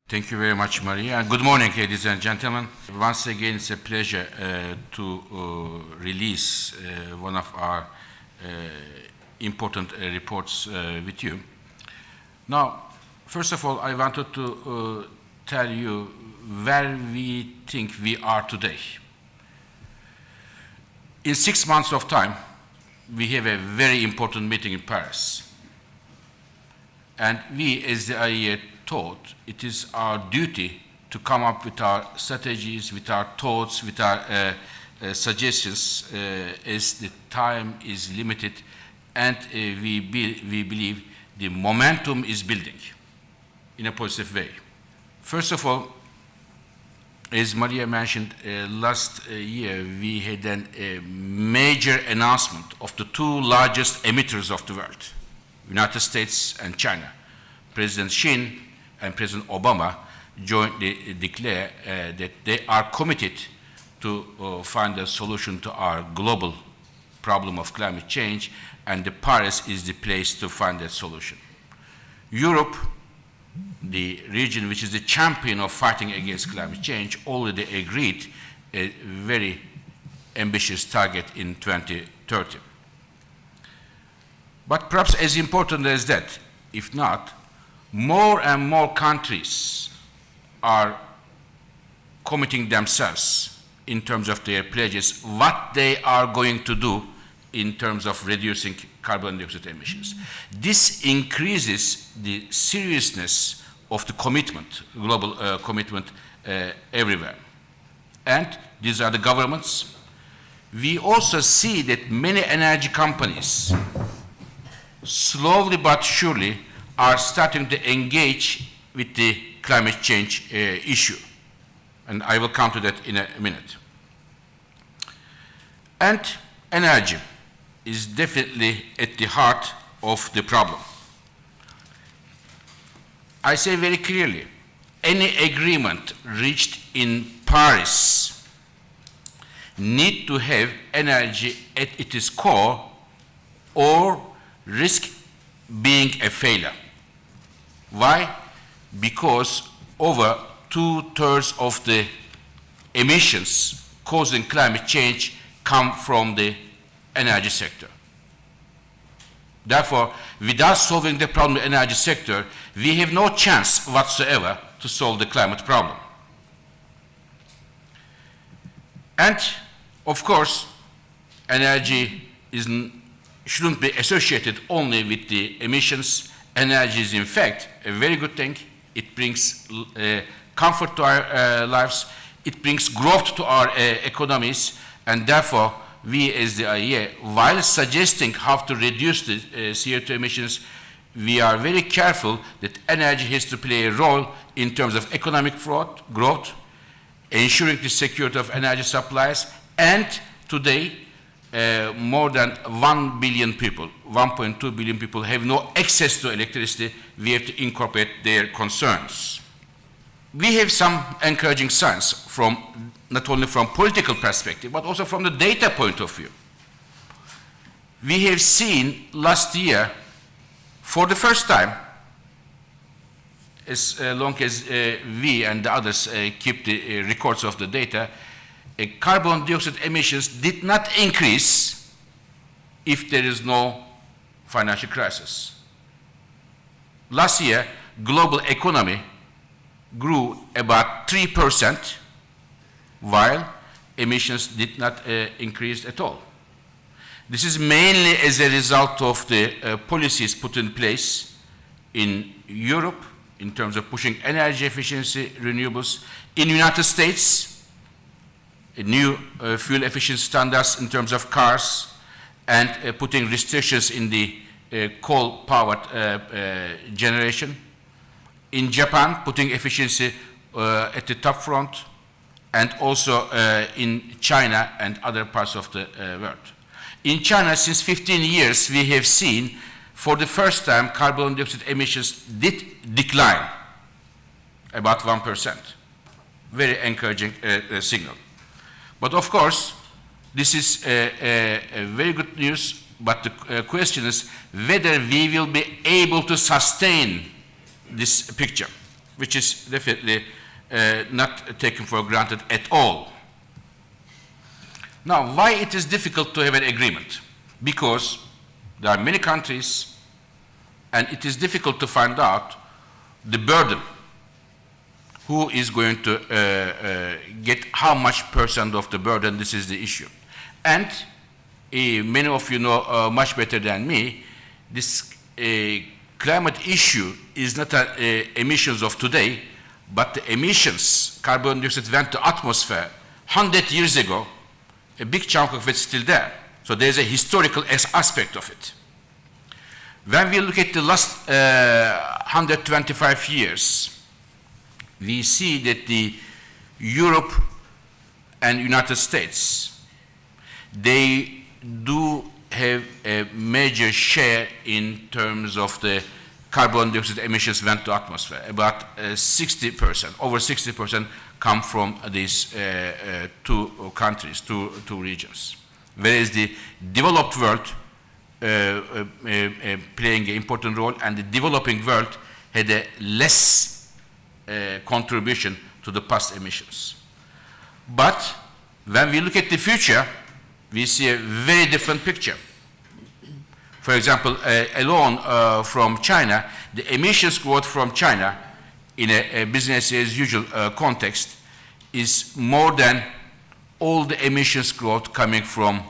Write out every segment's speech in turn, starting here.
Thank you very much, Maria. Good morning, ladies and gentlemen. Once again, it's a pleasure to release one of our important reports with you. Now, first of all, I wanted to tell you where we think we are today. In 6 months of time, we have a very important meeting in Paris. And we, as the IEA, thought it is our duty to come up with our strategies, with our thoughts, with our suggestions as the time is limited and we believe the momentum is building in a positive way. First of all, as Maria mentioned, last year we had a major announcement of the two largest emitters of the world, United States and China. President Xi and President Obama jointly declare that they are committed to find a solution to our global problem of climate change, and the Paris is the place to find that solution. Europe, the region which is the champion of fighting against climate change, already agreed a very ambitious target in 2030. But perhaps as important as that, if not, more and more countries are committing themselves in terms of their pledges, what they are going to do in terms of reducing carbon dioxide emissions. This increases the seriousness of the commitment, global commitment everywhere. And these are the governments. We also see that many energy companies, slowly but surely, are starting to engage with the climate change issue. And I will come to that in a minute. And energy is definitely at the heart of the problem. I say very clearly, any agreement reached in Paris need to have energy at its core or risk being a failure. Why? Because over 2/3 of the emissions causing climate change come from the energy sector. Therefore, without solving the problem in the energy sector, we have no chance whatsoever to solve the climate problem. And, of course, energy shouldn't be associated only with the emissions. Energy is, in fact, a very good thing. It brings comfort to our lives. It brings growth to our economies. And therefore, we as the IEA, while suggesting how to reduce the CO2 emissions, we are very careful that energy has to play a role in terms of economic growth, ensuring the security of energy supplies, and today, more than 1 billion people, 1.2 billion people have no access to electricity. We have to incorporate their concerns. We have some encouraging signs from not only from political perspective, but also from the data point of view. We have seen last year, for the first time, as long as we and the others keep the records of the data, carbon dioxide emissions did not increase if there is no financial crisis. Last year, global economy grew about 3%, while emissions did not increase at all. This is mainly as a result of the policies put in place in Europe in terms of pushing energy efficiency, renewables. In the United States, new fuel efficiency standards in terms of cars, and putting restrictions in the coal-powered generation. In Japan, putting efficiency at the top front, and also in China and other parts of the world. In China, since 15 years, we have seen, for the first time, carbon dioxide emissions did decline about 1%. Very encouraging signal. But of course, this is a very good news, but the question is whether we will be able to sustain this picture. which is definitely not taken for granted at all. Now, why it is difficult to have an agreement? Because there are many countries, and it is difficult to find out the burden. Who is going to get how much percent of the burden? This is the issue. And many of you know much better than me, this climate issue is not emissions of today, but the emissions, carbon dioxide went to atmosphere 100 years ago. A big chunk of it is still there. So there's a historical aspect of it. When we look at the last 125 years, we see that the Europe and United States, they do have a major share in terms of the carbon dioxide emissions went to atmosphere. About 60%, over 60% come from these two countries, two regions. Whereas the developed world playing an important role, and the developing world had a less contribution to the past emissions. But when we look at the future, we see a very different picture. For example, alone from China, the emissions growth from China in a business as usual context is more than all the emissions growth coming from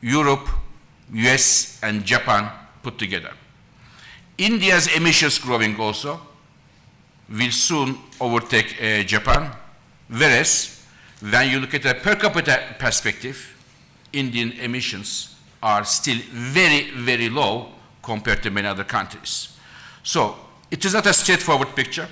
Europe, US, and Japan put together. India's emissions growing also will soon overtake Japan, whereas when you look at a per capita perspective, Indian emissions are still very, very low compared to many other countries. So it is not a straightforward picture.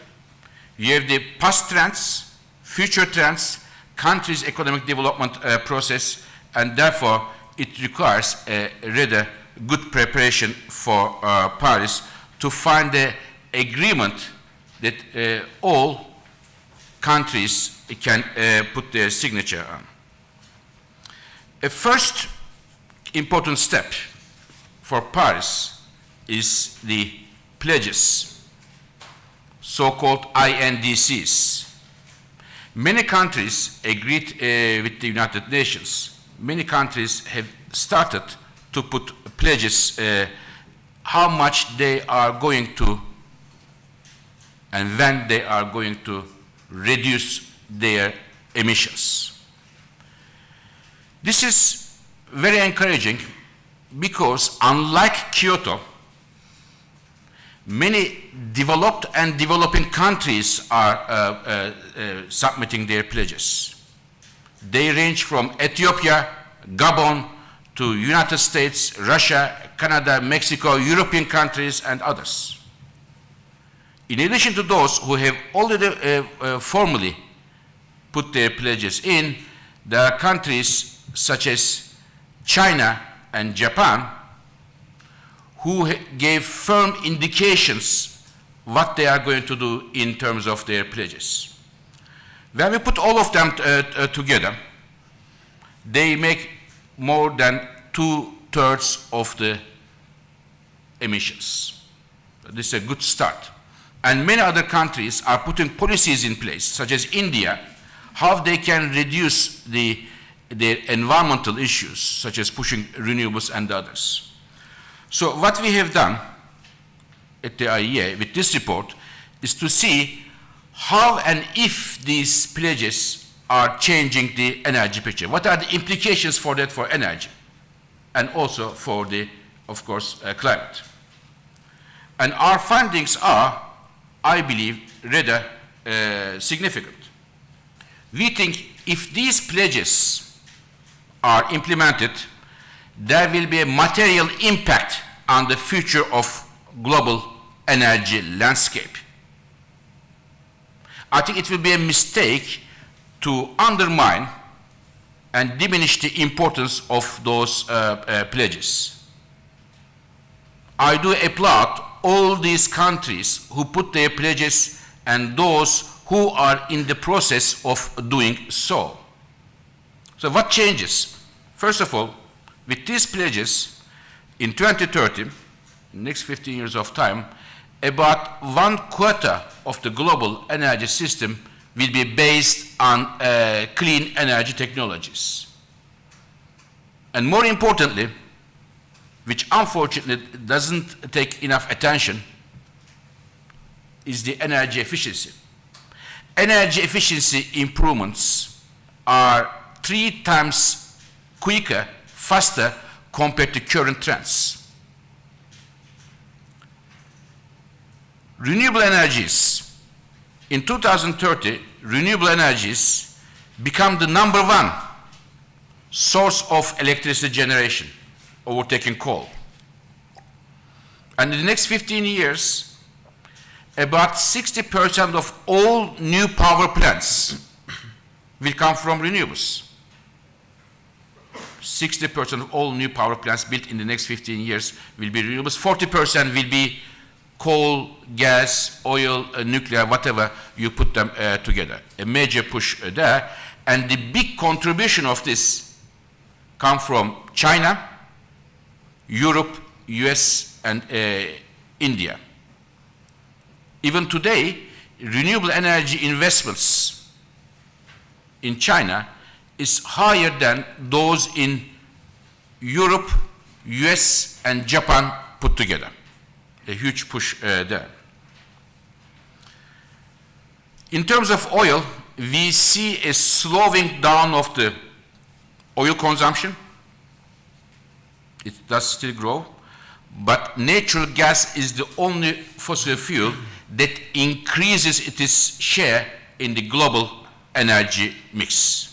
You have the past trends, future trends, countries' economic development process, and therefore it requires a rather good preparation for Paris to find the agreement that all countries can put their signature on. A first important step for Paris is the pledges, so-called INDCs. Many countries agreed with the United Nations. Many countries have started to put pledges how much they are going to and when they are going to reduce their emissions. This is very encouraging because unlike Kyoto, many developed and developing countries are submitting their pledges. They range from Ethiopia, Gabon, to United States, Russia, Canada, Mexico, European countries, and others. In addition to those who have already formally put their pledges in, there are countries such as China and Japan who gave firm indications what they are going to do in terms of their pledges. When we put all of them together, they make more than 2/3 of the emissions. This is a good start. And many other countries are putting policies in place, such as India, how they can reduce their environmental issues, such as pushing renewables and others. So what we have done at the IEA with this report is to see how and if these pledges are changing the energy picture. What are the implications for that for energy and also for the, of course, climate. And our findings are, I believe, rather significant. We think if these pledges are implemented, there will be a material impact on the future of global energy landscape. I think it will be a mistake to undermine and diminish the importance of those pledges. I do applaud all these countries who put their pledges and those who are in the process of doing so. So what changes? First of all, with these pledges, in 2030, next 15 years of time, about 1/4 of the global energy system will be based on clean energy technologies. And more importantly, which unfortunately doesn't take enough attention, is the energy efficiency. Energy efficiency improvements are 3 times quicker, faster compared to current trends. Renewable energies. In 2030, renewable energies become the #1 source of electricity generation, overtaking coal. And in the next 15 years, about 60% of all new power plants will come from renewables. 60% of all new power plants built in the next 15 years will be renewables. 40% will be coal, gas, oil, nuclear, whatever you put them together. A major push there. And the big contribution of this come from China, Europe, US, and India. Even today, renewable energy investments in China is higher than those in Europe, US, and Japan put together. A huge push there. In terms of oil, we see a slowing down of the oil consumption. It does still grow, but natural gas is the only fossil fuel that increases its share in the global energy mix.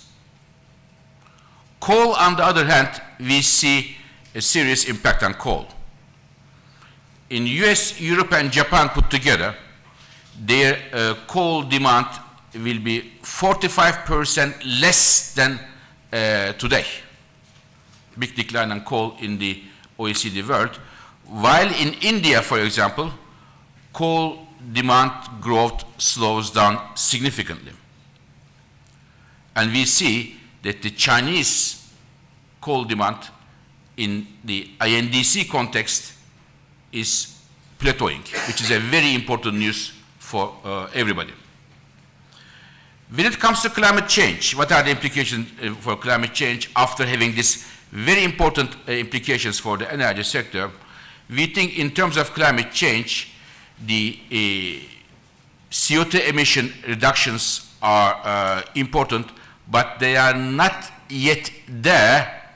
Coal, on the other hand, we see a serious impact on coal. In US, Europe, and Japan put together, their coal demand will be 45% less than today. Big decline on coal in the OECD world. While in India, for example, coal demand growth slows down significantly. And we see that the Chinese coal demand in the INDC context is plateauing, which is a very important news for everybody. When it comes to climate change, what are the implications for climate change after having these very important implications for the energy sector? We think in terms of climate change, the CO2 emission reductions are important, but they are not yet there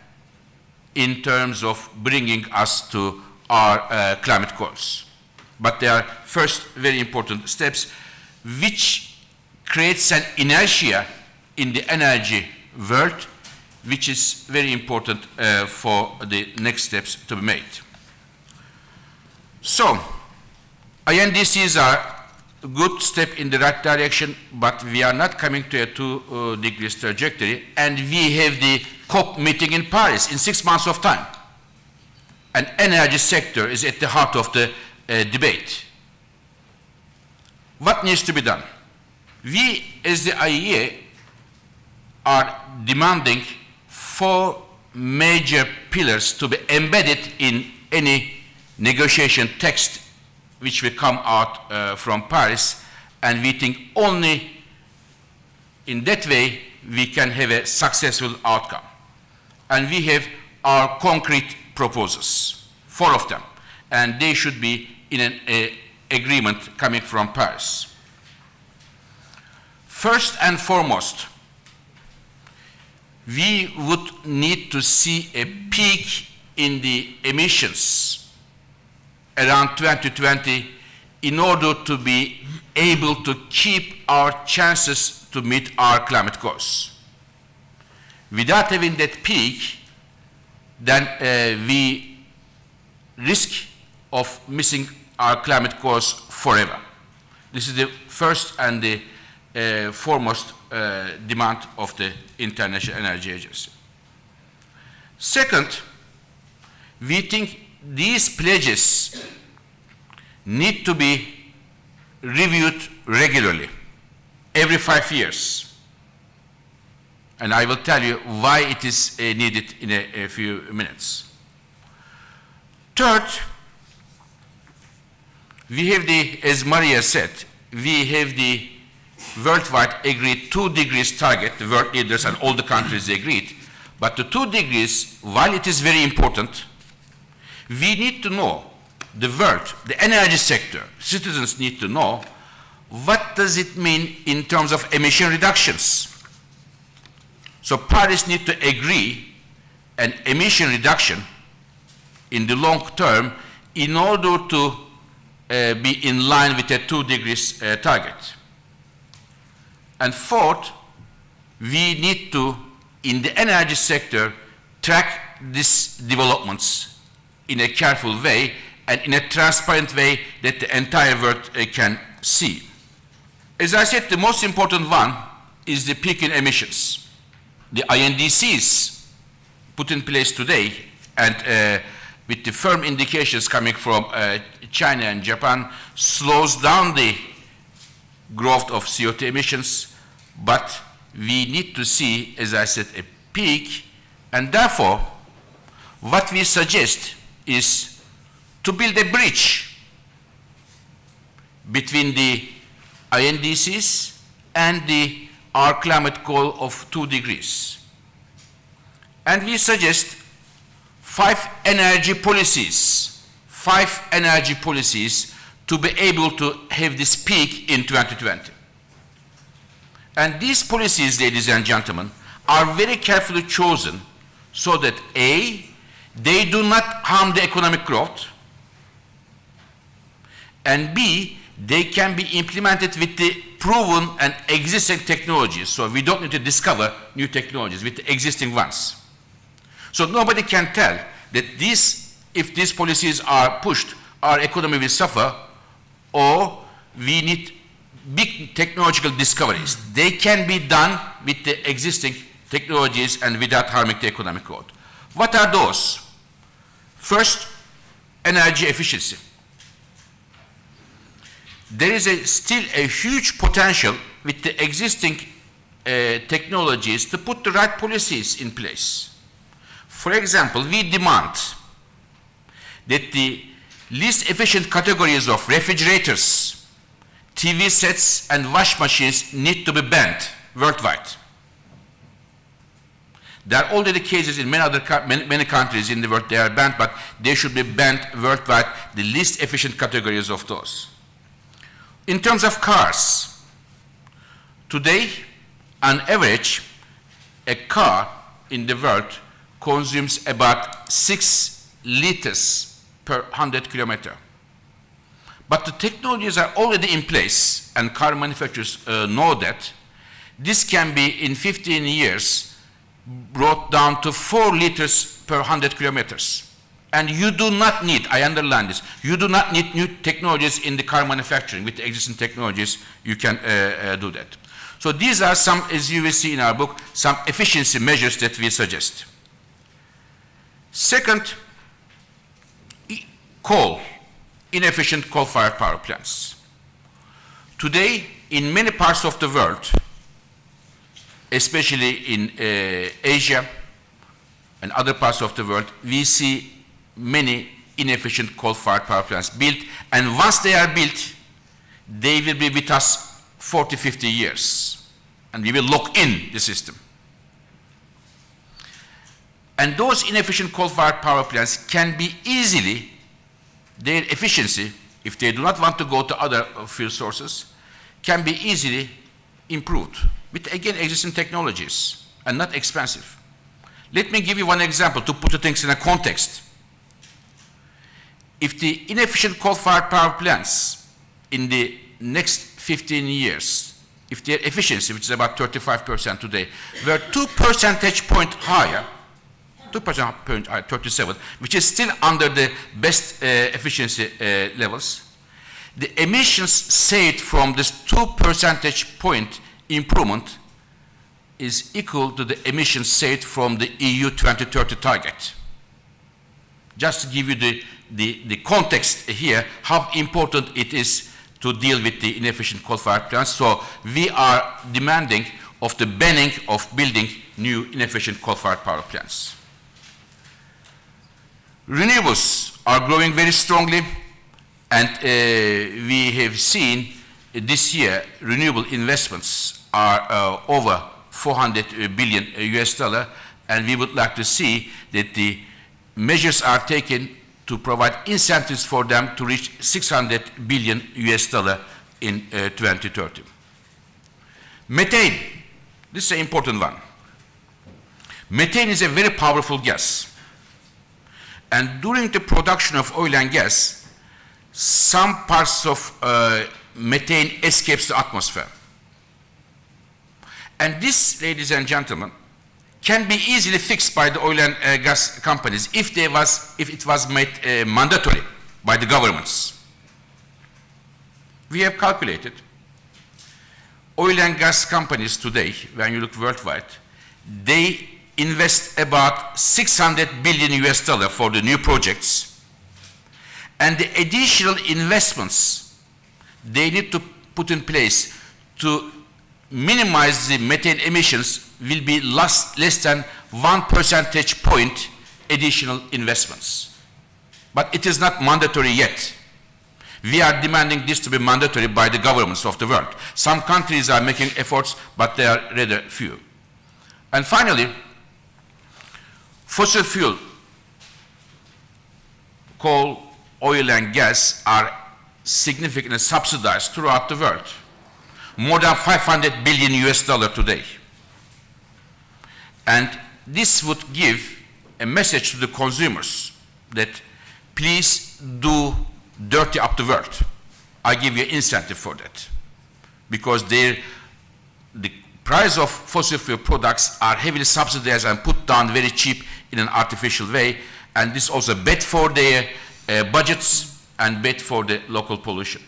in terms of bringing us to our climate goals. But they are first very important steps, which creates an inertia in the energy world, which is very important for the next steps to be made. So, INDCs are a good step in the right direction, but we are not coming to a 2 degrees trajectory, and we have the COP meeting in Paris in 6 months of time. And energy sector is at the heart of the debate. What needs to be done? We, as the IEA, are demanding 4 major pillars to be embedded in any negotiation text which will come out from Paris, and we think only in that way we can have a successful outcome. And we have our concrete proposals, 4 of them, and they should be in an agreement coming from Paris. First and foremost, we would need to see a peak in the emissions around 2020 in order to be able to keep our chances to meet our climate goals. Without having that peak, then we risk of missing our climate goals forever. This is the first and the foremost demand of the International Energy Agency. Second, we think these pledges need to be reviewed regularly, every 5 years. And I will tell you why it is needed in a few minutes. Third, We have the, as Maria said, we have the worldwide agreed 2 degrees target, the world leaders and all the countries agreed. But the 2 degrees, while it is very important, we need to know, the world, the energy sector, citizens need to know, what does it mean in terms of emission reductions? So Paris needs to agree an emission reduction in the long term in order to be in line with a 2 degrees target. And fourth, we need to, in the energy sector, track these developments in a careful way and in a transparent way that the entire world can see. As I said, the most important one is the peak in emissions. The INDCs put in place today, and with the firm indications coming from China and Japan, slows down the growth of CO2 emissions, but we need to see, as I said, a peak, and therefore, what we suggest is to build a bridge between the INDCs and our climate goal of 2 degrees. And we suggest 5 energy policies to be able to have this peak in 2020. And these policies, ladies and gentlemen, are very carefully chosen so that A, they do not harm the economic growth, and B, they can be implemented with the proven and existing technologies. So we don't need to discover new technologies with the existing ones. So nobody can tell that if these policies are pushed, our economy will suffer, or we need big technological discoveries. They can be done with the existing technologies and without harming the economic growth. What are those? First, energy efficiency. There is still a huge potential with the existing technologies to put the right policies in place. For example, we demand that the least efficient categories of refrigerators, TV sets, and wash machines need to be banned worldwide. There are already cases in many countries in the world they are banned, but they should be banned worldwide, the least efficient categories of those. In terms of cars, today, on average, a car in the world consumes about 6 liters per 100 kilometers. But the technologies are already in place, and car manufacturers know that. This can be, in 15 years, brought down to 4 liters per 100 kilometers. And you do not need, I underline this, you do not need new technologies in the car manufacturing. With the existing technologies, you can do that. So these are some, as you will see in our book, some efficiency measures that we suggest. Second, coal, inefficient coal-fired power plants. Today, in many parts of the world, especially in Asia and other parts of the world, we see many inefficient coal-fired power plants built, and once they are built, they will be with us 40, 50 years, and we will lock in the system. And those inefficient coal-fired power plants can be easily, their efficiency, if they do not want to go to other fuel sources, can be easily improved with, again, existing technologies, and not expensive. Let me give you one example to put the things in a context. If the inefficient coal-fired power plants in the next 15 years, if their efficiency, which is about 35% today, were 2 percentage points higher, 2 percentage points higher, 37, which is still under the best efficiency levels, the emissions saved from this 2 percentage point improvement is equal to the emissions saved from the EU 2030 target. Just to give you the context here, how important it is to deal with the inefficient coal-fired plants. So we are demanding of the banning of building new inefficient coal-fired power plants. Renewables are growing very strongly, And we have seen this year renewable investments are over 400 billion US dollar, and we would like to see that the measures are taken to provide incentives for them to reach 600 billion US dollar in 2030. Methane, this is an important one. Methane is a very powerful gas. And during the production of oil and gas, some parts of methane escapes the atmosphere. And this, ladies and gentlemen, can be easily fixed by the oil and gas companies if it was made mandatory by the governments. We have calculated oil and gas companies today, when you look worldwide, they invest about 600 billion US dollar for the new projects, and the additional investments they need to put in place to minimize the methane emissions will be less than 1 percentage point additional investments. But it is not mandatory yet. We are demanding this to be mandatory by the governments of the world. Some countries are making efforts, but they are rather few. And finally, fossil fuel, coal, oil and gas are significantly subsidized throughout the world. More than 500 billion US dollar today. And this would give a message to the consumers that please do dirty up the world. I give you an incentive for that. Because the price of fossil fuel products are heavily subsidized and put down very cheap in an artificial way. And this also bad for their budgets and bad for the local pollution.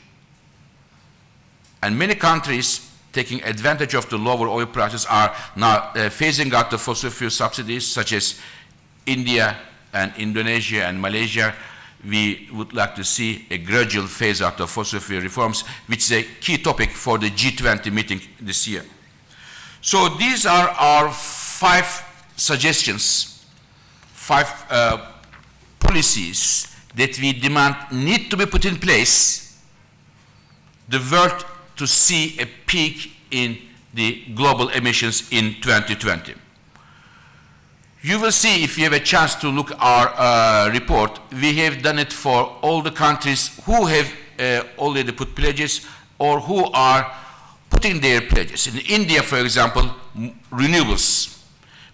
And many countries taking advantage of the lower oil prices are now phasing out the fossil fuel subsidies, such as India and Indonesia and Malaysia. We would like to see a gradual phase out of fossil fuel reforms, which is a key topic for the G20 meeting this year. So these are our 5 suggestions, 5 policies that we demand need to be put in place, the world to see a peak in the global emissions in 2020. You will see, if you have a chance to look at our report, we have done it for all the countries who have already put pledges or who are putting their pledges. In India, for example, renewables.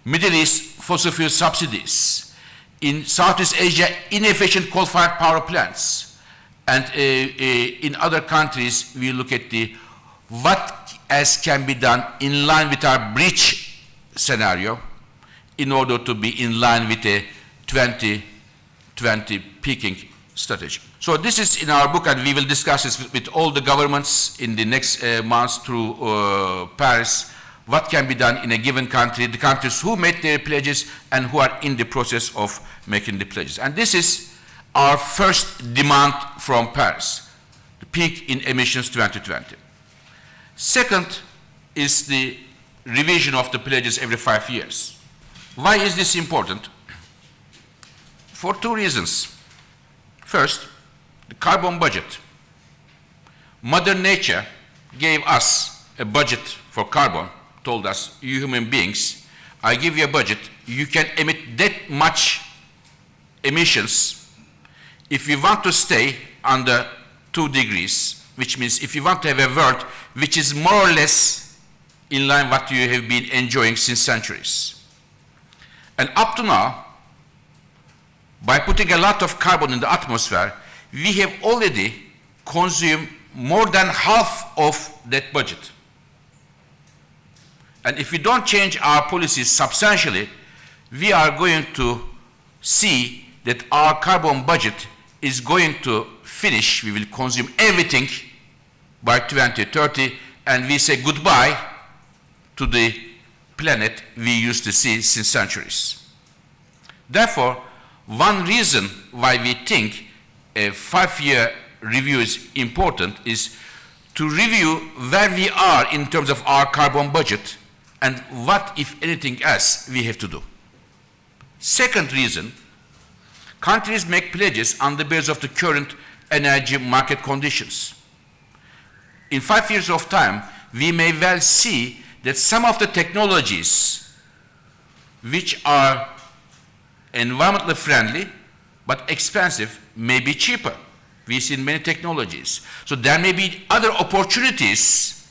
Middle East, fossil fuel subsidies. In Southeast Asia, inefficient coal-fired power plants. And in other countries, we look at what else can be done in line with our breach scenario in order to be in line with a 2020 peaking strategy. So this is in our book, and we will discuss this with all the governments in the next months through Paris, what can be done in a given country, the countries who made their pledges and who are in the process of making the pledges. And this is our first demand from Paris, the peak in emissions 2020. Second is the revision of the pledges every 5 years. Why is this important? For 2 reasons. First, the carbon budget. Mother Nature gave us a budget for carbon, told us, you human beings, I give you a budget, you can emit that much emissions if you want to stay under 2 degrees, which means if you want to have a world which is more or less in line with what you have been enjoying since centuries. And up to now, by putting a lot of carbon in the atmosphere, we have already consumed more than half of that budget. And if we don't change our policies substantially, we are going to see that our carbon budget is going to finish. We will consume everything by 2030, and we say goodbye to the planet we used to see since centuries. Therefore, one reason why we think a 5-year review is important is to review where we are in terms of our carbon budget and what, if anything else, we have to do. Second reason, countries make pledges on the basis of the current energy market conditions. In 5 years of time, we may well see that some of the technologies which are environmentally friendly but expensive may be cheaper. We've seen many technologies. So there may be other opportunities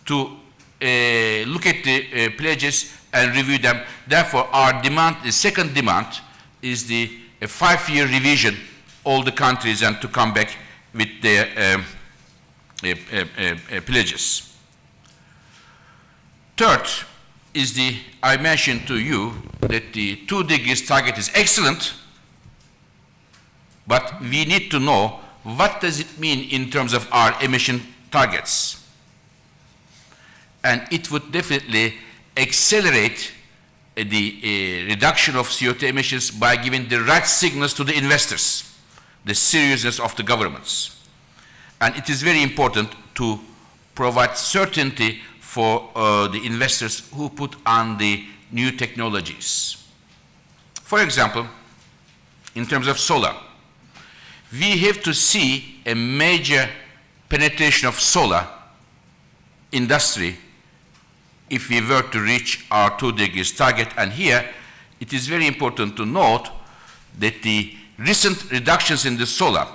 to look at the pledges and review them. Therefore, our demand, the second demand, is a 5-year revision, all the countries, and to come back with their pledges. Third is I mentioned to you that the 2 degrees target is excellent, but we need to know what does it mean in terms of our emission targets. And it would definitely accelerate the reduction of CO2 emissions by giving the right signals to the investors, the seriousness of the governments. And it is very important to provide certainty for the investors who put on the new technologies. For example, in terms of solar, we have to see a major penetration of solar industry if we were to reach our 2 degrees target. And here, it is very important to note that the recent reductions in the solar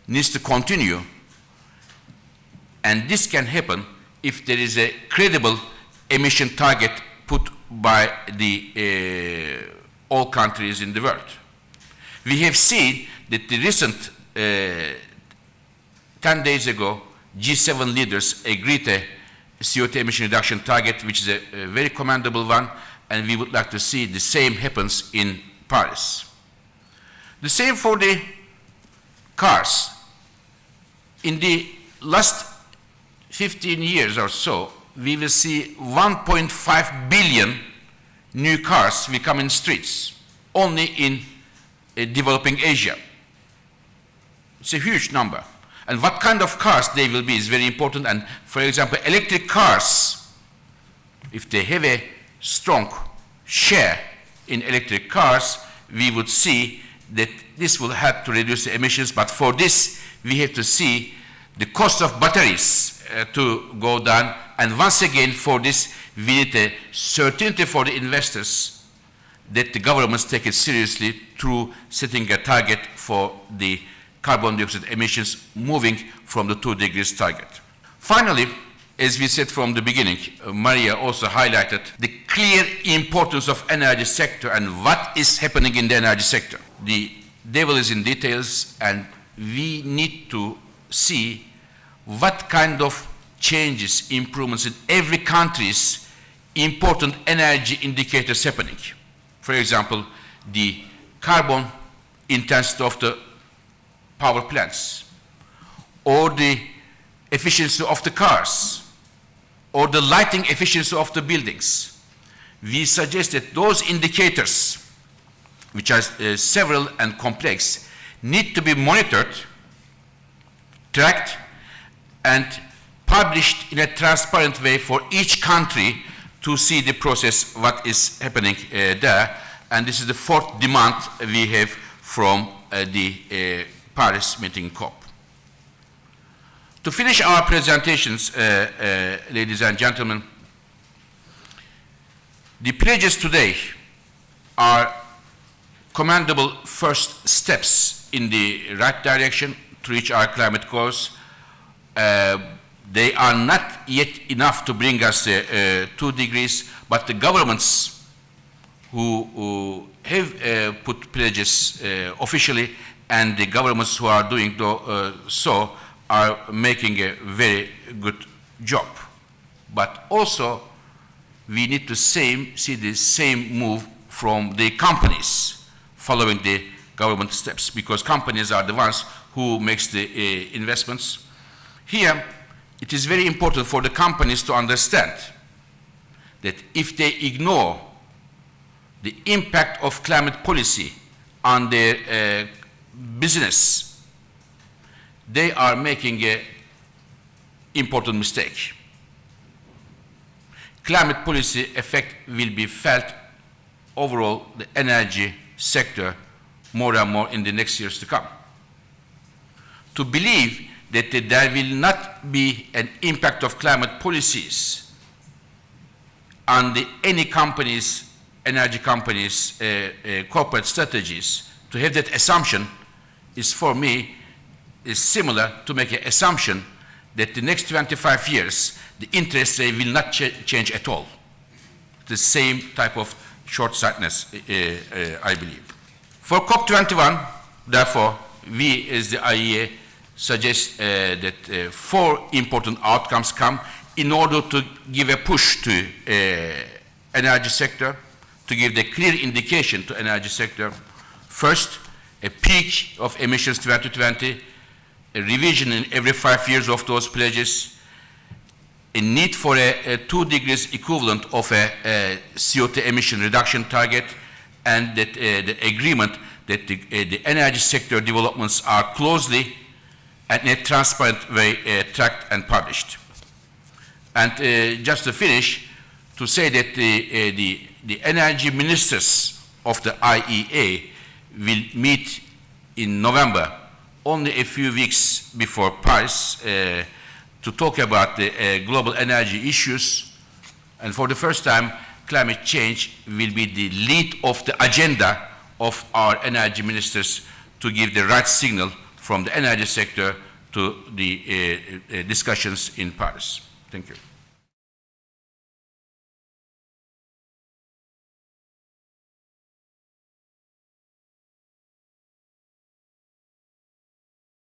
needs to continue, and this can happen if there is a credible emission target put by the all countries in the world. We have seen that the recent 10 days ago, G7 leaders agreed a CO2 emission reduction target, which is a very commendable one, and we would like to see the same happens in Paris. The same for the cars. In the last 15 years or so, we will see 1.5 billion new cars will come in streets, only in developing Asia. It's a huge number. And what kind of cars they will be is very important. And for example, electric cars, if they have a strong share in electric cars, we would see that this will help to reduce the emissions. But for this, we have to see the cost of batteries to go down. And once again, for this, we need a certainty for the investors that the governments take it seriously through setting a target for the carbon dioxide emissions moving from the 2 degrees target. Finally, as we said from the beginning, Maria also highlighted the clear importance of energy sector and what is happening in the energy sector. The devil is in details, and we need to see what kind of changes, improvements in every country's important energy indicators happening. For example, the carbon intensity of the power plants, or the efficiency of the cars, or the lighting efficiency of the buildings. We suggest that those indicators, which are several and complex, need to be monitored, tracked, and published in a transparent way for each country to see the process, what is happening there. And this is the fourth demand we have from the Paris meeting COP. To finish our presentations, ladies and gentlemen, the pledges today are commendable first steps in the right direction to reach our climate goals. They are not yet enough to bring us 2 degrees, but the governments who have put pledges officially, and the governments who are doing so are making a very good job. But also, we need to see the same move from the companies following the government steps, because companies are the ones who makes the investments. Here, it is very important for the companies to understand that if they ignore the impact of climate policy on their business, they are making an important mistake. Climate policy effect will be felt overall the energy sector more and more in the next years to come. to believe that there will not be an impact of climate policies on any companies, energy companies, corporate strategies, to have that assumption is, for me, is similar to make an assumption that the next 25 years, the interest rate will not change at all. The same type of short-sightedness, I believe. For COP21, therefore, we as the IEA suggest that 4 important outcomes come in order to give a push to energy sector, to give the clear indication to energy sector. First, a peak of emissions 2020, a revision in every 5 years of those pledges, a need for a 2 degrees equivalent of a CO2 emission reduction target, and that the agreement that the energy sector developments are closely and in a transparent way tracked and published. And just to finish, to say that the energy ministers of the IEA will meet in November, only a few weeks before Paris, to talk about the global energy issues. And for the first time, climate change will be the lead of the agenda of our energy ministers to give the right signal from the energy sector to the discussions in Paris. Thank you.